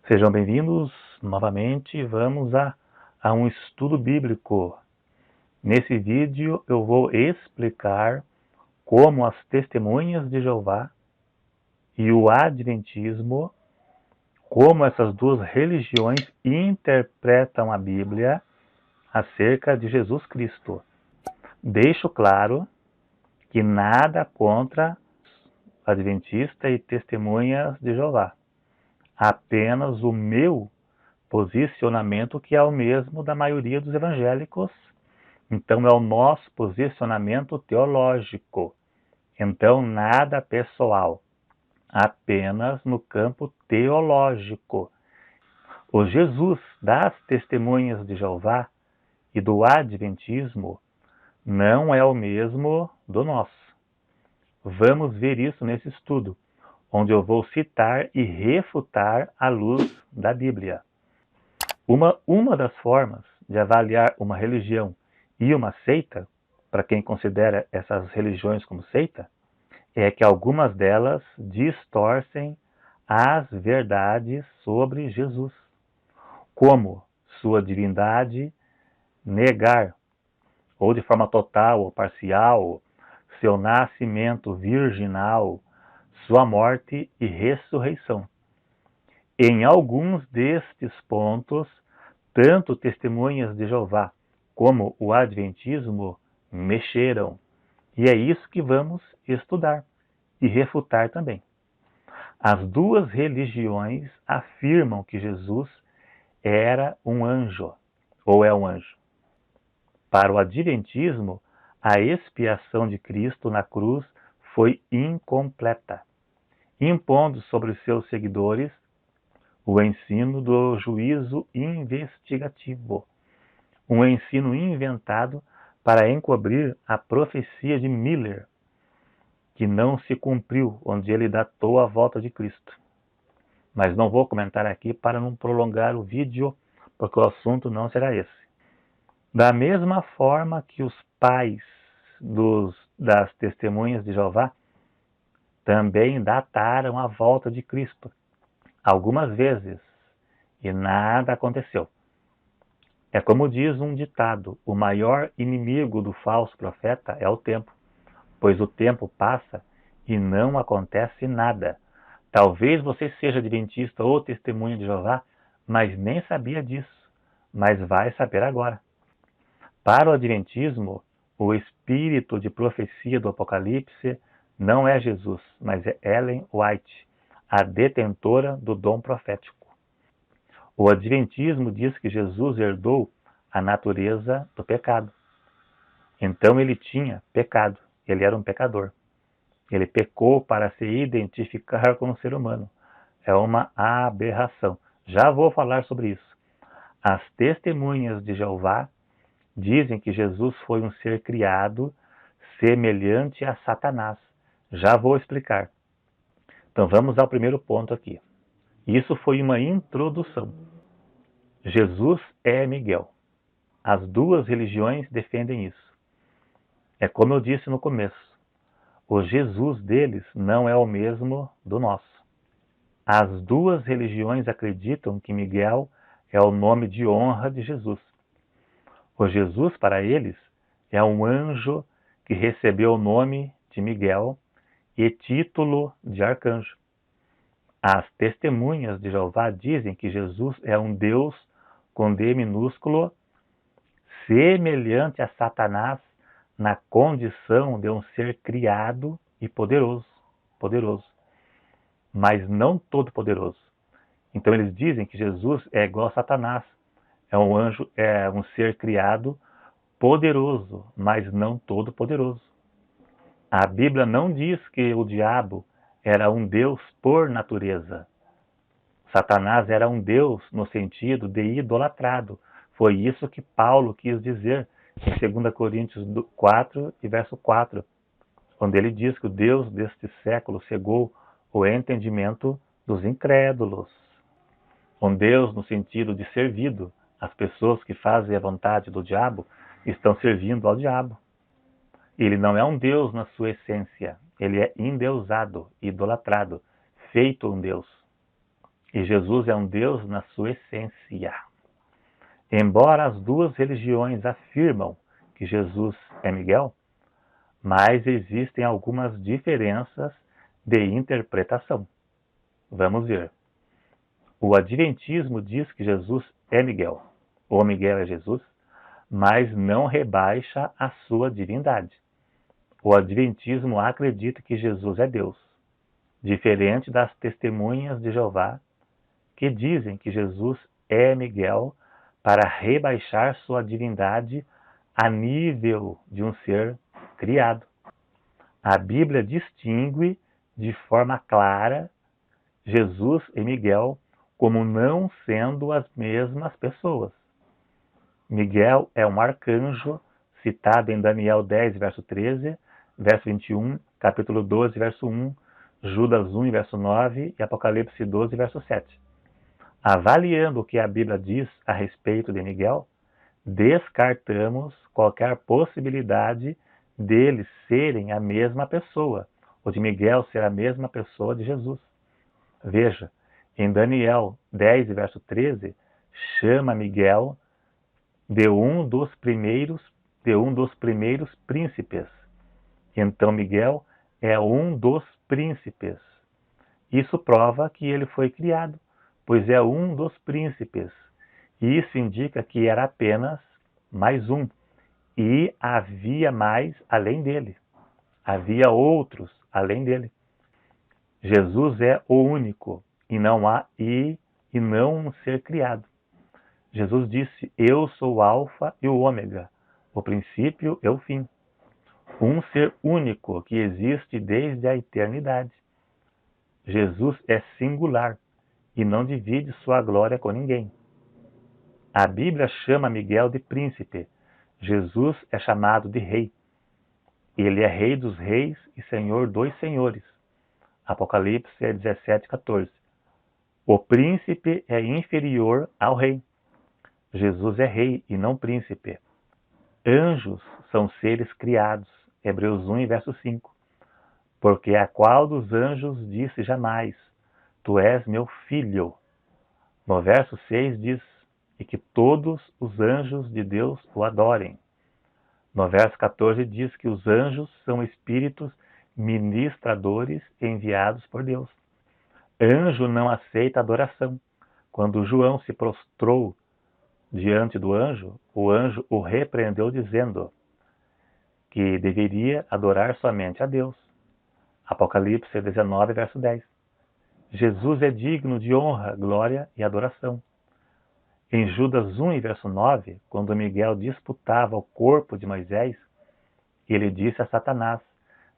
Sejam bem-vindos novamente. Vamos a um estudo bíblico. Nesse vídeo eu vou explicar como as testemunhas de Jeová e o Adventismo, como essas duas religiões interpretam a Bíblia acerca de Jesus Cristo. Deixo claro que nada contra Adventista e testemunhas de Jeová. Apenas o meu posicionamento, que é o mesmo da maioria dos evangélicos. Então é o nosso posicionamento teológico. Então nada pessoal, apenas no campo teológico. O Jesus das testemunhas de Jeová e do Adventismo não é o mesmo do nosso. Vamos ver isso nesse estudo, onde eu vou citar e refutar à luz da Bíblia. Uma das formas de avaliar uma religião e uma seita, para quem considera essas religiões como seita, é que algumas delas distorcem as verdades sobre Jesus, como sua divindade, negar, ou de forma total ou parcial, seu nascimento virginal, sua morte e ressurreição. Em alguns destes pontos, tanto testemunhas de Jeová como o Adventismo mexeram. E é isso que vamos estudar e refutar também. As duas religiões afirmam que Jesus era um anjo, ou é um anjo. Para o Adventismo, a expiação de Cristo na cruz foi incompleta, impondo sobre os seus seguidores o ensino do juízo investigativo, um ensino inventado para encobrir a profecia de Miller, que não se cumpriu, onde ele datou a volta de Cristo. Mas não vou comentar aqui para não prolongar o vídeo, porque o assunto não será esse. Da mesma forma que os pais das testemunhas de Jeová também dataram a volta de Cristo, algumas vezes, e nada aconteceu. É como diz um ditado: o maior inimigo do falso profeta é o tempo, pois o tempo passa e não acontece nada. Talvez você seja adventista ou testemunha de Jeová, mas nem sabia disso, mas vai saber agora. Para o adventismo, o espírito de profecia do Apocalipse não é Jesus, mas é Ellen White, a detentora do dom profético. O adventismo diz que Jesus herdou a natureza do pecado. Então ele tinha pecado, ele era um pecador. Ele pecou para se identificar com o ser humano. É uma aberração. Já vou falar sobre isso. As testemunhas de Jeová dizem que Jesus foi um ser criado semelhante a Satanás. Já vou explicar. Então vamos ao primeiro ponto aqui. Isso foi uma introdução. Jesus é Miguel. As duas religiões defendem isso. É como eu disse no começo. O Jesus deles não é o mesmo do nosso. As duas religiões acreditam que Miguel é o nome de honra de Jesus. O Jesus, para eles, é um anjo que recebeu o nome de Miguel e título de arcanjo. As testemunhas de Jeová dizem que Jesus é um Deus com D minúsculo, semelhante a Satanás na condição de um ser criado e poderoso, mas não todo poderoso. Então eles dizem que Jesus é igual a Satanás, é um anjo, é um ser criado poderoso, mas não todo poderoso. A Bíblia não diz que o diabo era um Deus por natureza. Satanás era um Deus no sentido de idolatrado. Foi isso que Paulo quis dizer em 2 Coríntios 4 e verso 4, onde ele diz que o Deus deste século cegou o entendimento dos incrédulos. Um Deus no sentido de servido. As pessoas que fazem a vontade do diabo estão servindo ao diabo. Ele não é um Deus na sua essência. Ele é endeusado, idolatrado, feito um Deus. E Jesus é um Deus na sua essência. Embora as duas religiões afirmam que Jesus é Miguel, mas existem algumas diferenças de interpretação. Vamos ver. O Adventismo diz que Jesus é Miguel, ou Miguel é Jesus, mas não rebaixa a sua divindade. O Adventismo acredita que Jesus é Deus, diferente das testemunhas de Jeová, que dizem que Jesus é Miguel para rebaixar sua divindade a nível de um ser criado. A Bíblia distingue de forma clara Jesus e Miguel como não sendo as mesmas pessoas. Miguel é um arcanjo citado em Daniel 10, verso 13, verso 21, capítulo 12, verso 1, Judas 1, verso 9 e Apocalipse 12, verso 7. Avaliando o que a Bíblia diz a respeito de Miguel, descartamos qualquer possibilidade deles serem a mesma pessoa, ou de Miguel ser a mesma pessoa de Jesus. Veja, em Daniel 10, verso 13, chama Miguel de um dos primeiros príncipes. Então Miguel é um dos príncipes. Isso prova que ele foi criado, pois é um dos príncipes. E isso indica que era apenas mais um. E havia mais além dele. Havia outros além dele. Jesus é o único e não há e não um ser criado. Jesus disse: Eu sou o Alfa e o Ômega, o princípio e o fim. Um ser único que existe desde a eternidade. Jesus é singular e não divide sua glória com ninguém. A Bíblia chama Miguel de príncipe. Jesus é chamado de rei. Ele é rei dos reis e senhor dos senhores. Apocalipse 17, 14. O príncipe é inferior ao rei. Jesus é rei e não príncipe. Anjos são seres criados. Hebreus 1, verso 5. Porque a qual dos anjos disse jamais: Tu és meu filho? No verso 6 diz: E que todos os anjos de Deus o adorem. No verso 14 diz que os anjos são espíritos ministradores enviados por Deus. Anjo não aceita adoração. Quando João se prostrou diante do anjo, o anjo o repreendeu dizendo que deveria adorar somente a Deus. Apocalipse 19, verso 10. Jesus é digno de honra, glória e adoração. Em Judas 1, verso 9, quando Miguel disputava o corpo de Moisés, ele disse a Satanás: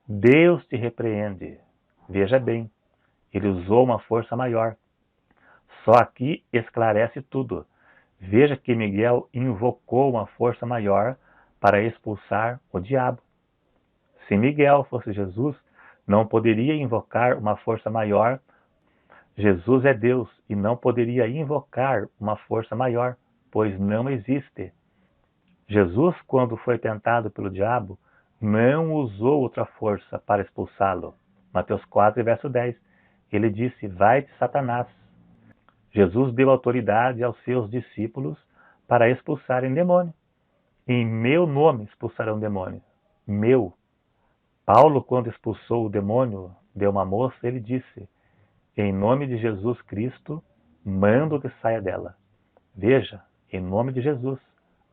Deus te repreende. Veja bem, ele usou uma força maior. Só aqui esclarece tudo. Veja que Miguel invocou uma força maior para expulsar o diabo. Se Miguel fosse Jesus, não poderia invocar uma força maior. Jesus é Deus e não poderia invocar uma força maior, pois não existe. Jesus, quando foi tentado pelo diabo, não usou outra força para expulsá-lo. Mateus 4, verso 10. Ele disse: Vai-te, Satanás. Jesus deu autoridade aos seus discípulos para expulsarem demônio. Em meu nome expulsarão demônio. Meu. Paulo, quando expulsou o demônio de uma moça, ele disse: Em nome de Jesus Cristo, mando que saia dela. Veja, em nome de Jesus.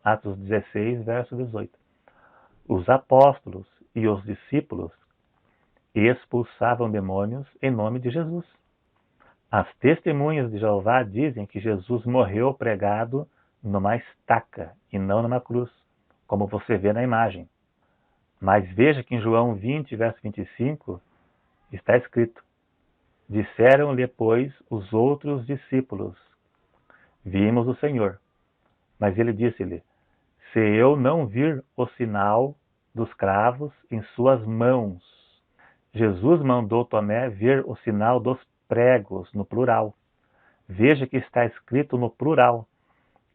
Atos 16, verso 18. Os apóstolos e os discípulos expulsavam demônios em nome de Jesus. As testemunhas de Jeová dizem que Jesus morreu pregado numa estaca e não numa cruz, como você vê na imagem. Mas veja que em João 20, verso 25, está escrito: Disseram-lhe, pois, os outros discípulos: Vimos o Senhor. Mas ele disse-lhe: Se eu não vir o sinal dos cravos em suas mãos. Jesus mandou Tomé ver o sinal dos pregos, no plural. Veja que está escrito no plural.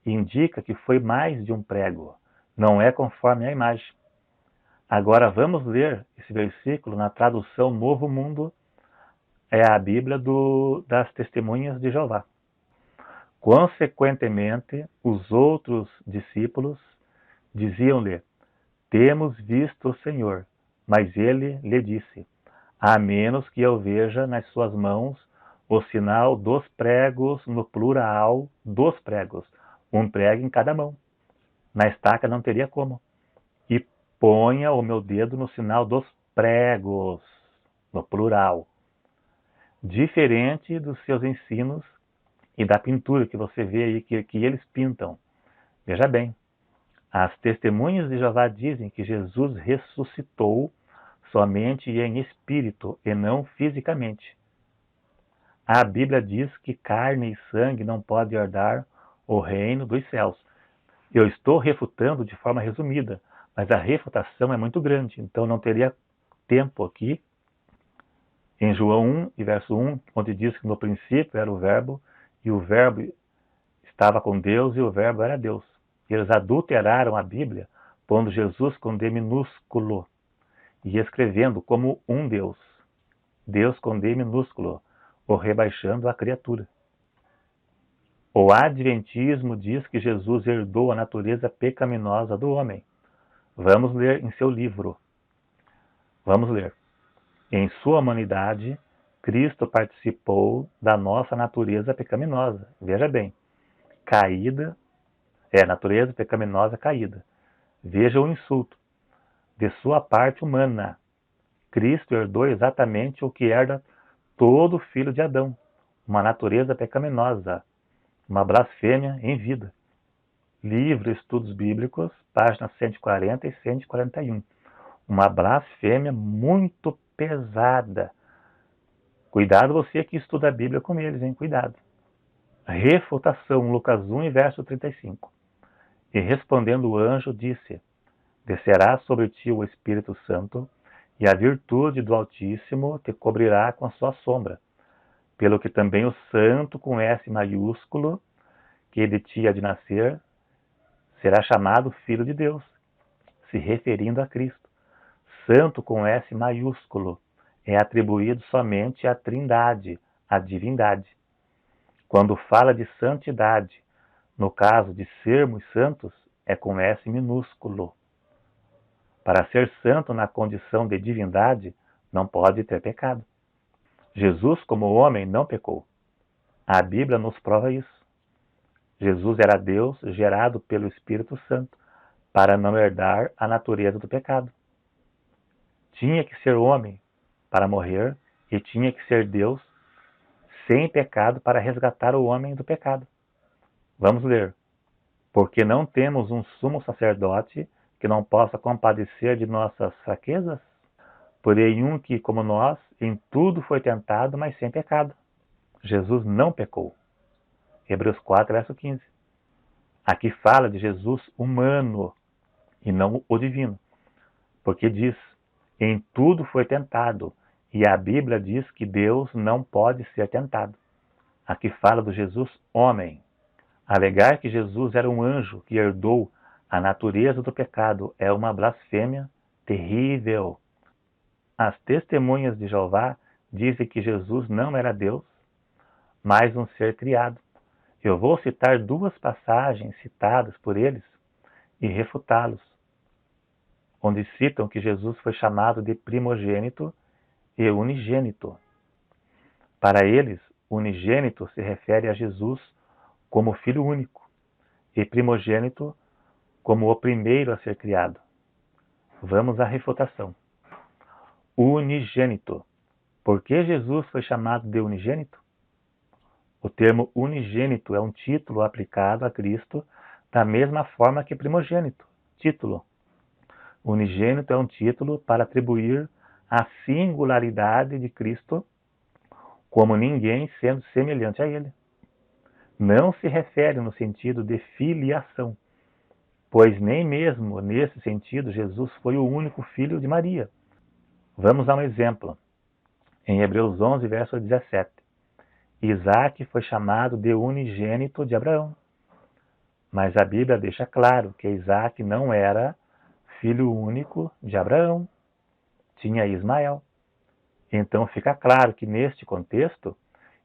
Indica que foi mais de um prego. Não é conforme a imagem. Agora vamos ler esse versículo na tradução Novo Mundo, é a Bíblia das Testemunhas de Jeová. Consequentemente, os outros discípulos diziam-lhe: Temos visto o Senhor. Mas ele lhe disse: A menos que eu veja nas suas mãos o sinal dos pregos, no plural dos pregos, um prego em cada mão. Na estaca não teria como. E ponha o meu dedo no sinal dos pregos, no plural. Diferente dos seus ensinos e da pintura que você vê aí que eles pintam. Veja bem, as testemunhas de Jeová dizem que Jesus ressuscitou somente em espírito e não fisicamente. A Bíblia diz que carne e sangue não podem herdar o reino dos céus. Eu estou refutando de forma resumida, mas a refutação é muito grande, então não teria tempo aqui. Em João 1, e verso 1, onde diz que no princípio era o Verbo, e o Verbo estava com Deus, e o Verbo era Deus. Eles adulteraram a Bíblia, pondo Jesus com D minúsculo, e escrevendo como um Deus. Deus com D minúsculo, ou rebaixando a criatura. O Adventismo diz que Jesus herdou a natureza pecaminosa do homem. Vamos ler em seu livro. Vamos ler. Em sua humanidade, Cristo participou da nossa natureza pecaminosa. Veja bem, caída, natureza pecaminosa caída. Veja o insulto. De sua parte humana, Cristo herdou exatamente o que herda todo filho de Adão, uma natureza pecaminosa, uma blasfêmia em vida. Livro Estudos Bíblicos, páginas 140 e 141. Uma blasfêmia muito pesada. Cuidado você que estuda a Bíblia com eles, hein? Cuidado. Refutação, Lucas 1, verso 35. E respondendo o anjo, disse: Descerá sobre ti o Espírito Santo, e a virtude do Altíssimo te cobrirá com a sua sombra. Pelo que também o santo, com S maiúsculo, que de ti há de nascer, será chamado Filho de Deus, se referindo a Cristo. Santo com S maiúsculo é atribuído somente à Trindade, à divindade. Quando fala de santidade, no caso de sermos santos, é com S minúsculo. Para ser santo na condição de divindade, não pode ter pecado. Jesus, como homem, não pecou. A Bíblia nos prova isso. Jesus era Deus gerado pelo Espírito Santo, para não herdar a natureza do pecado. Tinha que ser homem para morrer e tinha que ser Deus sem pecado para resgatar o homem do pecado. Vamos ler. Porque não temos um sumo sacerdote que não possa compadecer de nossas fraquezas? Porém um que, como nós, em tudo foi tentado, mas sem pecado. Jesus não pecou. Hebreus 4, verso 15. Aqui fala de Jesus humano e não o divino. Porque diz, em tudo foi tentado, e a Bíblia diz que Deus não pode ser tentado. Aqui fala do Jesus homem. Alegar que Jesus era um anjo que herdou a natureza do pecado é uma blasfêmia terrível. As testemunhas de Jeová dizem que Jesus não era Deus, mas um ser criado. Eu vou citar duas passagens citadas por eles e refutá-los, onde citam que Jesus foi chamado de primogênito e unigênito. Para eles, unigênito se refere a Jesus como filho único e primogênito como o primeiro a ser criado. Vamos à refutação. Unigênito. Por que Jesus foi chamado de unigênito? O termo unigênito é um título aplicado a Cristo da mesma forma que primogênito, título. Unigênito é um título para atribuir a singularidade de Cristo como ninguém sendo semelhante a ele. Não se refere no sentido de filiação, pois nem mesmo nesse sentido Jesus foi o único filho de Maria. Vamos a um exemplo. Em Hebreus 11, verso 17. Isaac foi chamado de unigênito de Abraão. Mas a Bíblia deixa claro que Isaac não era filho único de Abraão. Tinha Ismael. Então fica claro que neste contexto,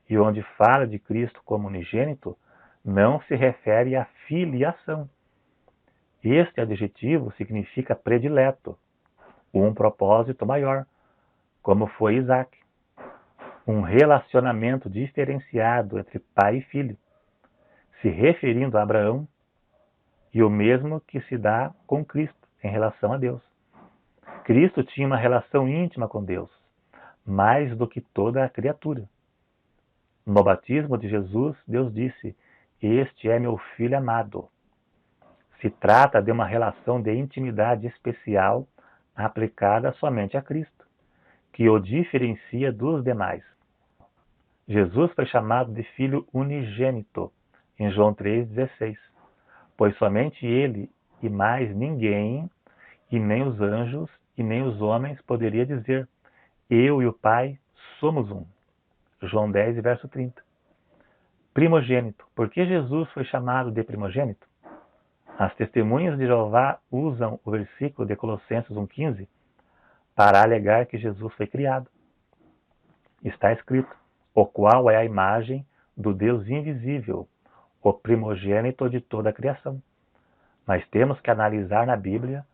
e onde fala de Cristo como unigênito, não se refere à filiação. Este adjetivo significa predileto, um propósito maior, como foi Isaac. Um relacionamento diferenciado entre pai e filho, se referindo a Abraão, e o mesmo que se dá com Cristo em relação a Deus. Cristo tinha uma relação íntima com Deus, mais do que toda a criatura. No batismo de Jesus, Deus disse: "Este é meu filho amado." Se trata de uma relação de intimidade especial aplicada somente a Cristo, que o diferencia dos demais. Jesus foi chamado de Filho unigênito, em João 3,16, pois somente ele e mais ninguém, e nem os anjos e nem os homens, poderia dizer: "Eu e o Pai somos um." João 10, verso 30. Primogênito. Por que Jesus foi chamado de primogênito? As testemunhas de Jeová usam o versículo de Colossenses 1,15 para alegar que Jesus foi criado. Está escrito: "O qual é a imagem do Deus invisível, o primogênito de toda a criação." Mas temos que analisar na Bíblia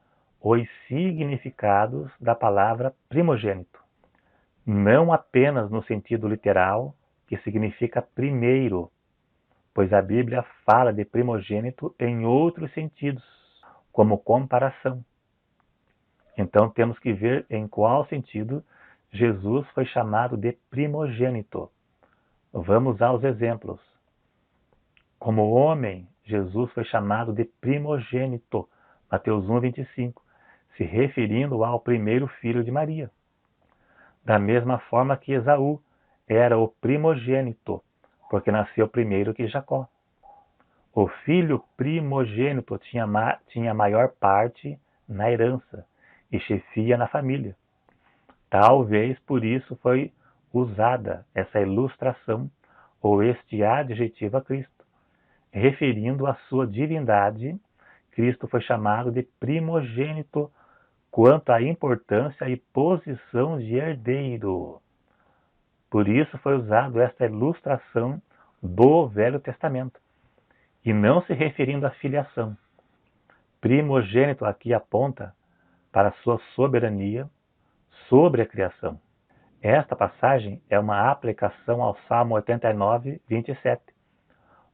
os significados da palavra primogênito. Não apenas no sentido literal, que significa primeiro, pois a Bíblia fala de primogênito em outros sentidos, como comparação. Então temos que ver em qual sentido Jesus foi chamado de primogênito. Vamos aos exemplos. Como homem, Jesus foi chamado de primogênito, Mateus 1,25, se referindo ao primeiro filho de Maria. Da mesma forma que Esaú era o primogênito, porque nasceu primeiro que Jacó. O filho primogênito tinha maior parte na herança e chefia na família. Talvez por isso foi usada essa ilustração ou este adjetivo a Cristo. Referindo à sua divindade, Cristo foi chamado de primogênito quanto à importância e posição de herdeiro. Por isso foi usado esta ilustração do Velho Testamento, e não se referindo à filiação. Primogênito aqui aponta para a sua soberania sobre a criação. Esta passagem é uma aplicação ao Salmo 89, 27,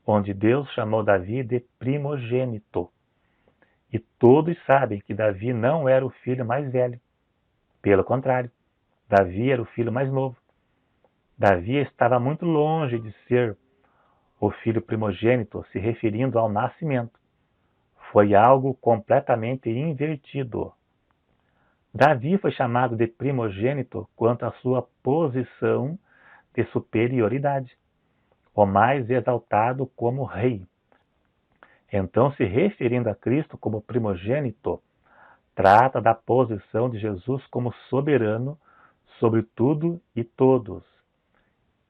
onde Deus chamou Davi de primogênito. E todos sabem que Davi não era o filho mais velho. Pelo contrário, Davi era o filho mais novo. Davi estava muito longe de ser o filho primogênito, se referindo ao nascimento. Foi algo completamente invertido. Davi foi chamado de primogênito quanto à sua posição de superioridade, o mais exaltado como rei. Então, se referindo a Cristo como primogênito, trata da posição de Jesus como soberano sobre tudo e todos.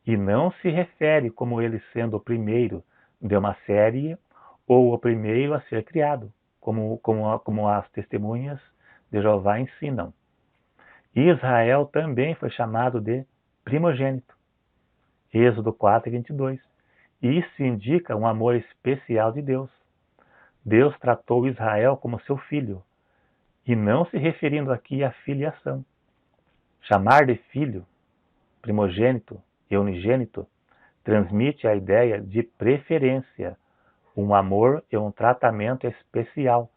E não se refere como ele sendo o primeiro de uma série ou o primeiro a ser criado, como as testemunhas de Jeová ensinam. Israel também foi chamado de primogênito. Êxodo 4, 22. Isso indica um amor especial de Deus. Deus tratou Israel como seu filho, e não se referindo aqui à filiação. Chamar de filho, primogênito e unigênito transmite a ideia de preferência, um amor e um tratamento especial,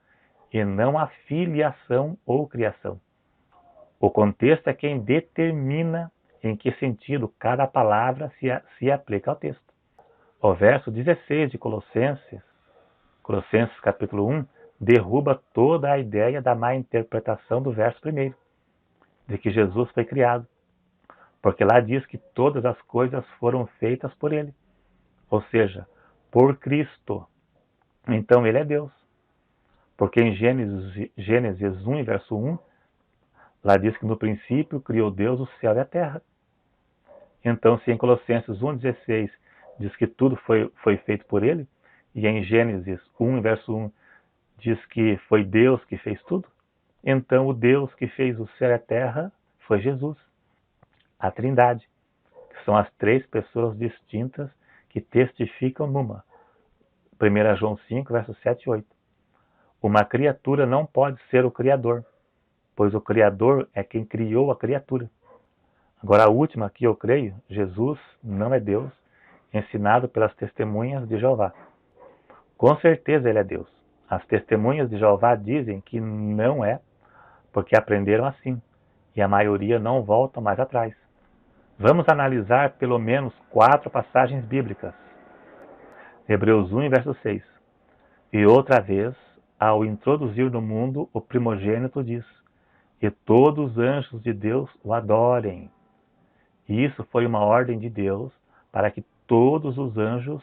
e não a filiação ou criação. O contexto é quem determina em que sentido cada palavra se aplica ao texto. O verso 16 de Colossenses capítulo 1, derruba toda a ideia da má interpretação do verso 1, de que Jesus foi criado, porque lá diz que todas as coisas foram feitas por ele, ou seja, por Cristo. Então ele é Deus. Porque em Gênesis 1, verso 1, lá diz que no princípio criou Deus o céu e a terra. Então, se em Colossenses 1,16 diz que tudo foi feito por ele, e em Gênesis 1, verso 1, diz que foi Deus que fez tudo, então o Deus que fez o céu e a terra foi Jesus. a Trindade, que são as três pessoas distintas que testificam numa. 1 João 5, versos 7 e 8. Uma criatura não pode ser o Criador, pois o Criador é quem criou a criatura. Agora a última que eu creio, Jesus não é Deus, ensinado pelas testemunhas de Jeová. Com certeza ele é Deus. As testemunhas de Jeová dizem que não é, porque aprenderam assim, e a maioria não volta mais atrás. Vamos analisar pelo menos 4 passagens bíblicas. Hebreus 1, verso 6. E outra vez, ao introduzir no mundo o primogênito diz, e todos os anjos de Deus o adorem. E isso foi uma ordem de Deus para que todos os anjos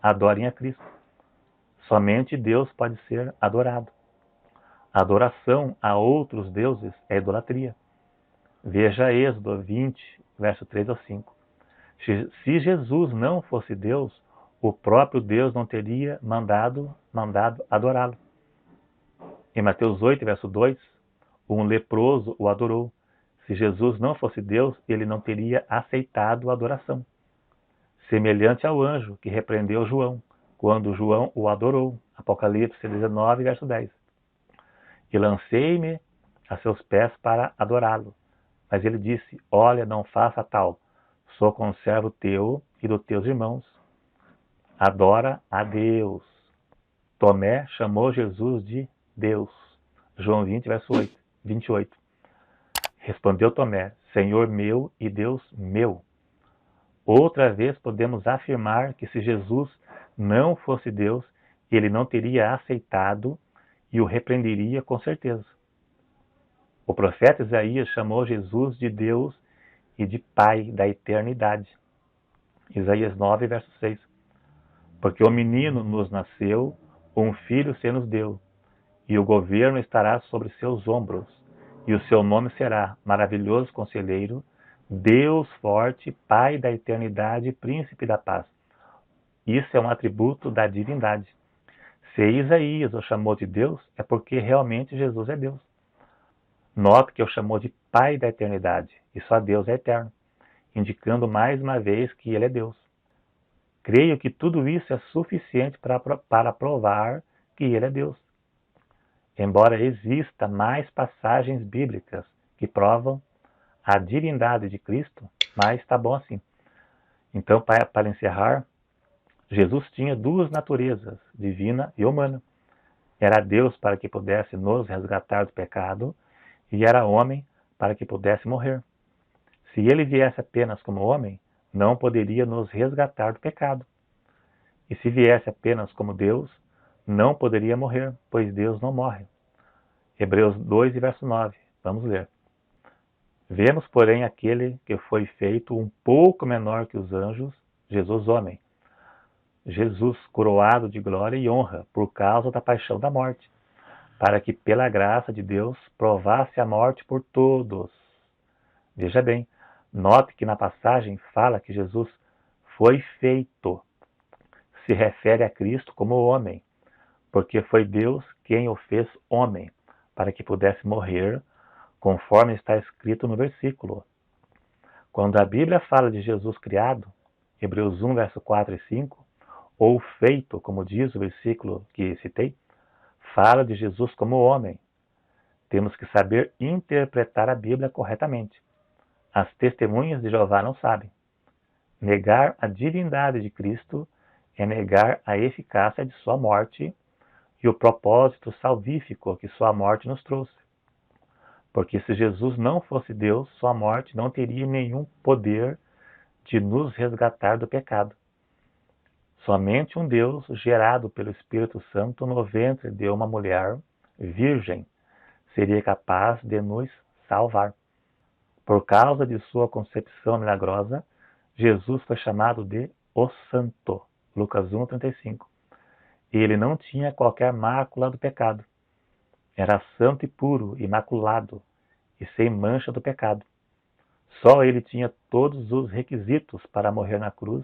adorem a Cristo. Somente Deus pode ser adorado. A adoração a outros deuses é idolatria. Veja Êxodo 20, verso 3 ao 5. Se Jesus não fosse Deus, o próprio Deus não teria mandado adorá-lo. Em Mateus 8, verso 2, um leproso o adorou. Se Jesus não fosse Deus, ele não teria aceitado a adoração. Semelhante ao anjo que repreendeu João, quando João o adorou. Apocalipse 19, verso 10. E lancei-me a seus pés para adorá-lo. Mas ele disse, olha, não faça tal. Sou conservo teu e dos teus irmãos. Adora a Deus. Tomé chamou Jesus de Deus. João 20, verso 28. Respondeu Tomé, Senhor meu e Deus meu. Outra vez podemos afirmar que se Jesus não fosse Deus, ele não teria aceitado e o repreenderia com certeza. O profeta Isaías chamou Jesus de Deus e de Pai da eternidade. Isaías 9, verso 6. Porque o menino nos nasceu, um filho se nos deu, e o governo estará sobre seus ombros, e o seu nome será Maravilhoso Conselheiro, Deus Forte, Pai da Eternidade, Príncipe da Paz. Isso é um atributo da divindade. Se Isaías o chamou de Deus, é porque realmente Jesus é Deus. Note que o chamou de Pai da Eternidade, e só Deus é eterno, indicando mais uma vez que Ele é Deus. Creio que tudo isso é suficiente para provar que Ele é Deus. Embora exista mais passagens bíblicas que provam a divindade de Cristo, mas está bom assim. Então, para encerrar, Jesus tinha duas naturezas, divina e humana. Era Deus para que pudesse nos resgatar do pecado e era homem para que pudesse morrer. Se ele viesse apenas como homem, não poderia nos resgatar do pecado. E se viesse apenas como Deus, não poderia morrer, pois Deus não morre. Hebreus 2, verso 9. Vamos ler. Vemos, porém, aquele que foi feito um pouco menor que os anjos, Jesus homem. Jesus coroado de glória e honra por causa da paixão da morte, para que pela graça de Deus provasse a morte por todos. Veja bem, note que na passagem fala que Jesus foi feito. Se refere a Cristo como homem, porque foi Deus quem o fez homem, para que pudesse morrer, conforme está escrito no versículo. Quando a Bíblia fala de Jesus criado, Hebreus 1, verso 4 e 5, ou feito, como diz o versículo que citei, fala de Jesus como homem. Temos que saber interpretar a Bíblia corretamente. As testemunhas de Jeová não sabem. Negar a divindade de Cristo é negar a eficácia de sua morte e o propósito salvífico que sua morte nos trouxe. Porque se Jesus não fosse Deus, sua morte não teria nenhum poder de nos resgatar do pecado. Somente um Deus gerado pelo Espírito Santo no ventre de uma mulher virgem seria capaz de nos salvar. Por causa de sua concepção milagrosa, Jesus foi chamado de o Santo. Lucas 1:35. E ele não tinha qualquer mácula do pecado. Era santo e puro, imaculado e sem mancha do pecado. Só ele tinha todos os requisitos para morrer na cruz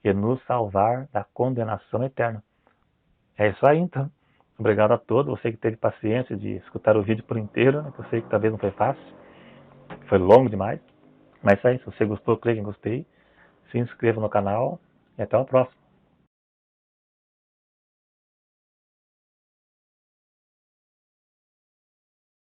e nos salvar da condenação eterna. É isso aí, então. Obrigado a todos. Você que teve paciência de escutar o vídeo por inteiro, né? Eu sei que talvez não foi fácil. Foi longo demais. Mas é isso aí, se você gostou, clique em gostei, se inscreva no canal e até o próximo.